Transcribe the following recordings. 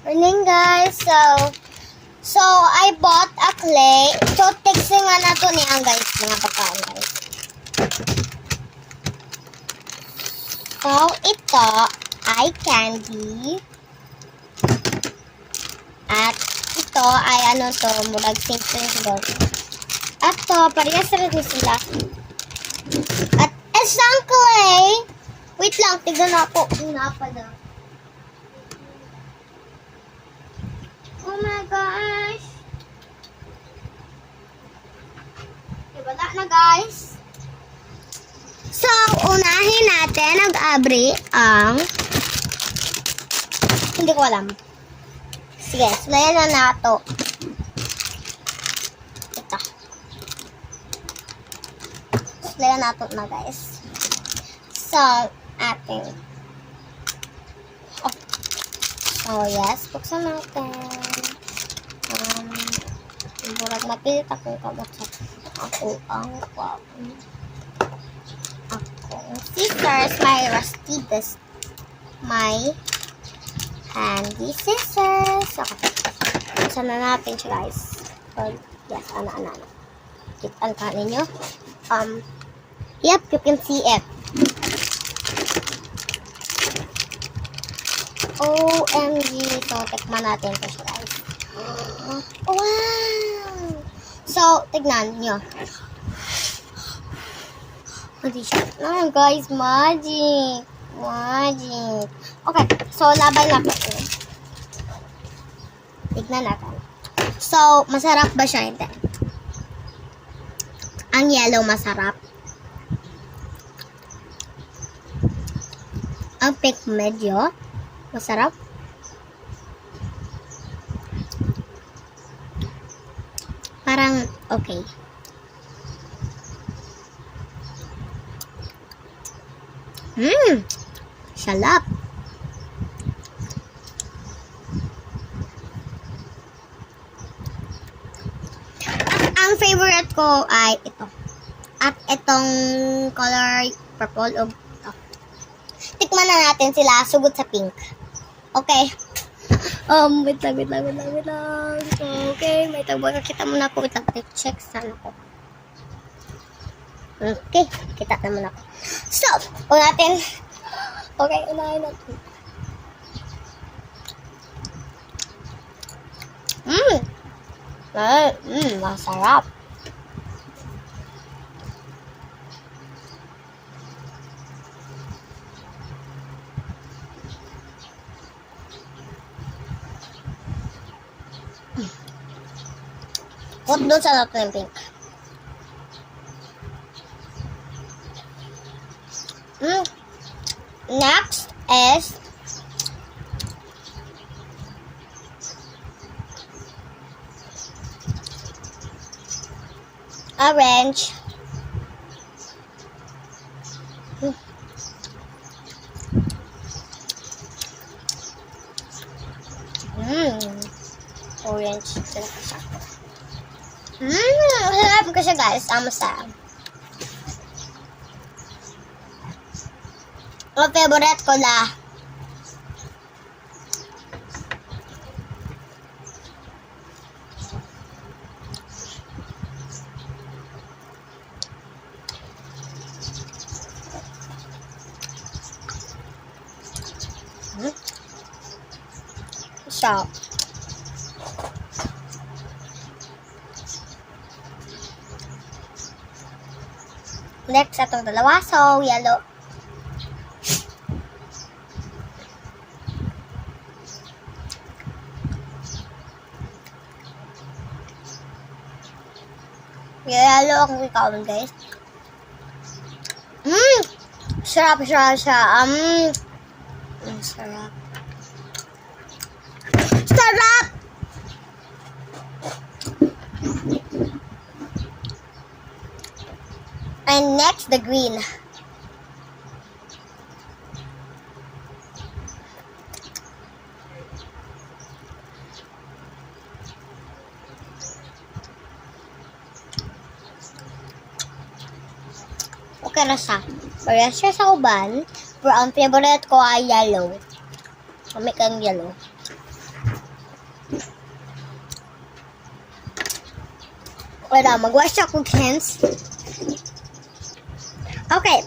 Morning guys. So I bought a clay. So texting nga na to niya guys, mga pagkain guys. So ito ay candy. At ito ay ano to, murag simple gold. At to, parehas rin sila. At isang clay. Wait lang, tignan ako. Una pala. Oh my gosh. Okay, wala na guys. So, unahin natin nag-abri ang hindi ko alam. Sige, sulayan na nato. Ito. Sulayan nato na guys. So, ating oh yes, buksan natin. Burag mapilit akong kamot sa akong scissors, my rusty best, my handy scissors. Okay. Buksan na natin siya guys. So, yes, ano. Kitaan ka ninyo. Yep, you can see it. OMG. So, tikman natin ito siya guys. Wow! So, tignan nyo. Hindi siya. No, guys, magic. Magic. Okay, so, labay na po. Tignan natin. So, masarap ba siya? Hindi. Ang yellow masarap. Ang pink medyo masarap. Parang okay. Sarap. Ang favorite ko ay ito. At itong color purple o ito. Tikman na natin sila sugod sa pink. Okay. Wait lang. Okay, may tawag. Kita muna ako. Wait lang. Check saan ako. Okay, kita naman ako. So, natin. Okay, unahin natin. Masarap. Put doon sa natin yung pink. Next is orange. Orange. Masarap ko siya guys. Masarap. Ang favorite ko la. So, next atong dalawa. So, yellow. Yellow ang ikaw guys. Sarap siya. Sarap. Sarap! And next, the green. Okay na siya. Parehas siya sa uban. Pero ang favorite ko ay yellow. Kami kang yellow. Wala, mag-wash ako hands. Okay.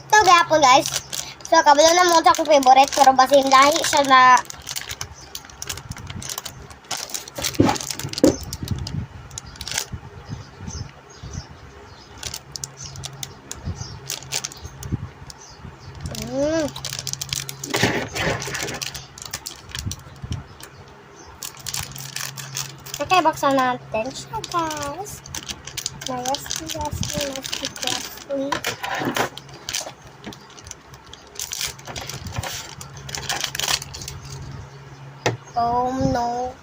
Ito gaya po guys. So, kabalo na mo sa akong favorite. Pero basin lahi siya na Okay, buksan natin siya, guys. Nicely. Oh, no.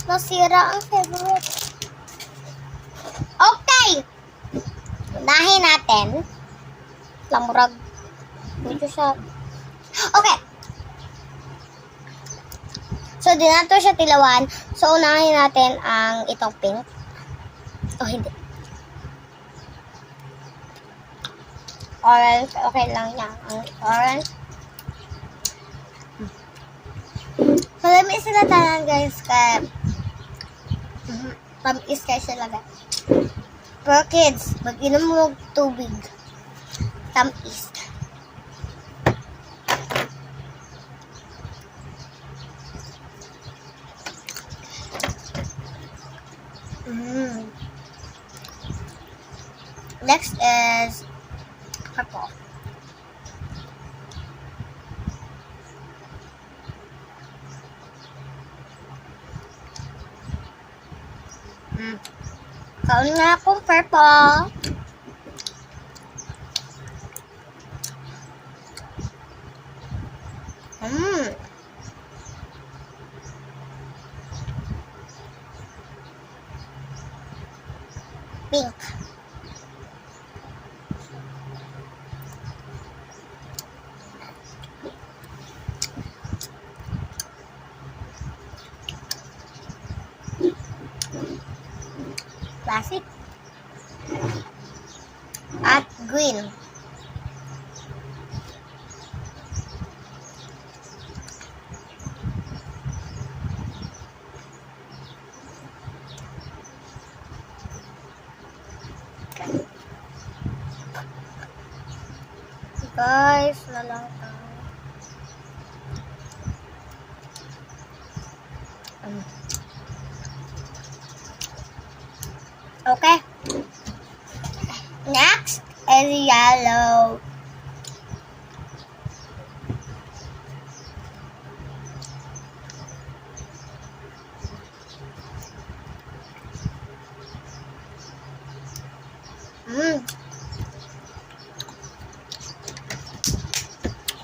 Nasira ang favorite. Okay! Unahin natin. Lamurag. Dito siya. Okay. So, di na to siya tilawan. So, unahin natin ang itong pink. Oh, hindi. Orange. Okay lang yan. Ang orange. So, let me sila tanan, guys. Kaya, tamis kayo sila, guys. Pero kids, mag-inom mo tubig. Tamis. Next is purple. Kaon nga akong purple. Pink. Classic. At green. Guys, lalang tayo. Okay. Next is yellow.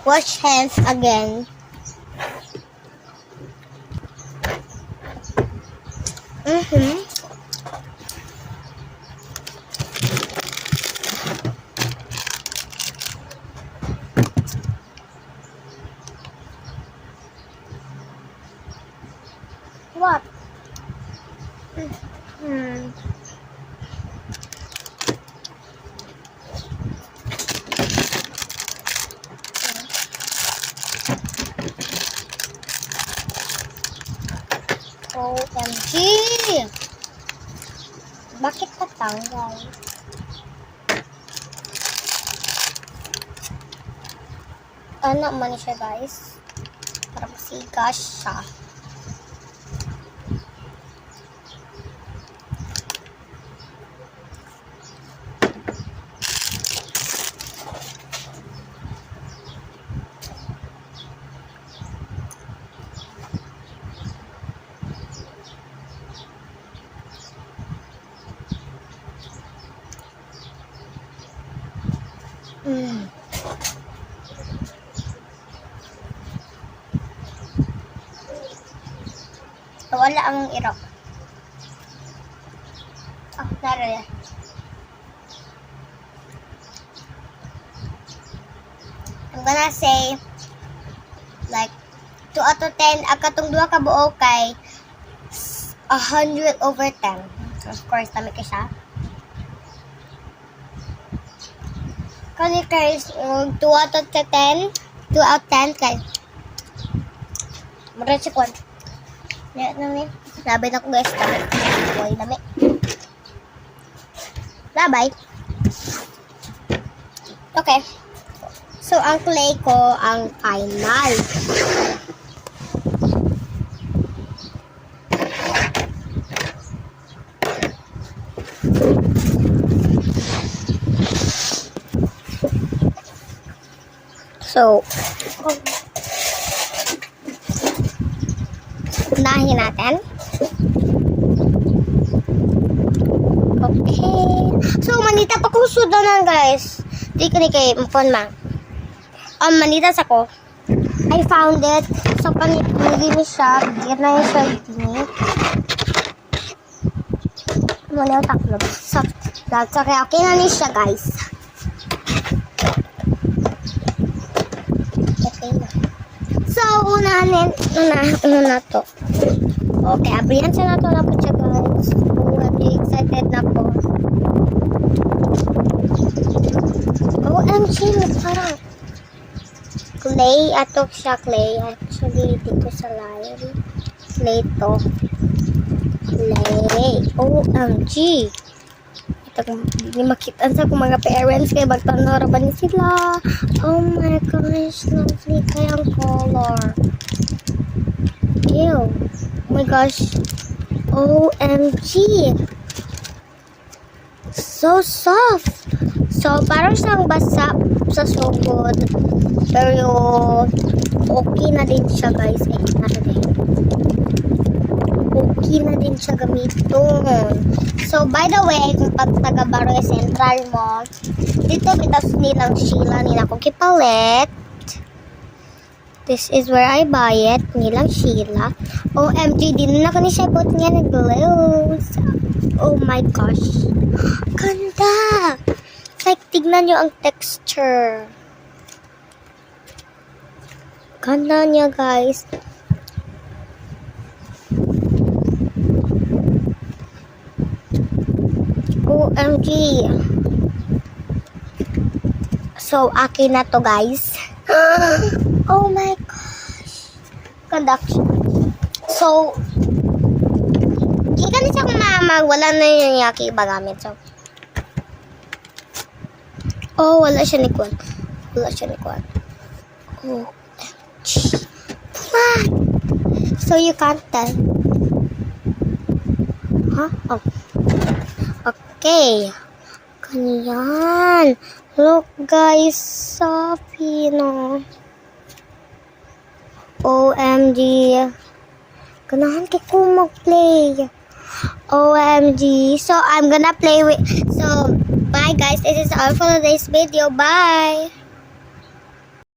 Wash hands again. What? OMG! Bakit natanggal? Ano man siya, guys? Para masigas siya. Wala ang irok. Oh, naroon. I'm gonna say like 2 out of 10. Ang katong duha ka buok kay 100 over 10. Of course, dami ka siya. Kani kay 2 out of 10. 2 out of 10 kay mura si Kwan. Nami. Labay na ko guys. Dami. Labay. Okay. So, ang clay ko, ang final. So, unahin natin. Okay. So, manita pa kung sudanan, guys. Di ka ni kay Mpon, ma. Manitas ako. I found it. So, panitili ni siya. Bigyan na yung siya itinit. Muna yung taklob. So, that's okay na ni siya, guys. Okay na. So, una to. Okay, abrihan siya na to na po siya, guys. I'm excited na po. OMG, parang clay. Atok siya clay. Actually, dito sa line. Clay to. Clay. OMG. Ito kung hindi makitaan sa kung mga parents kaya magtanora ba ni sila. Oh my gosh. Lovely kayang color. Ew. Oh my gosh. OMG. So soft. So, parang siyang basa sa sugod. Pero, okay na din siya, guys. Okay na din siya gamiton. So, by the way, kung pag taga Baroy Central mo, dito bitas nilang Sheila, nila ko kipalit. This is where I buy it. Nilang Sheila. OMG, din na ko ni siya put niya na glows. Oh my gosh. Ganda! Like, tignan nyo ang texture. Ganda niya, guys. OMG. So, akin na to, guys. Oh my gosh. Ganda. So, hindi ka na siya kumamag. Wala na yung yaki iba gamit. So, oh, wala siya ni Kwan. OMG. What? So, you can't tell. Huh? Oh. Okay. Ganyan. Look, guys. Sabi, no? OMG. Ganahan kay ko mag-play. OMG. So, I'm gonna play with... So, bye guys. This is all for today's video. Bye!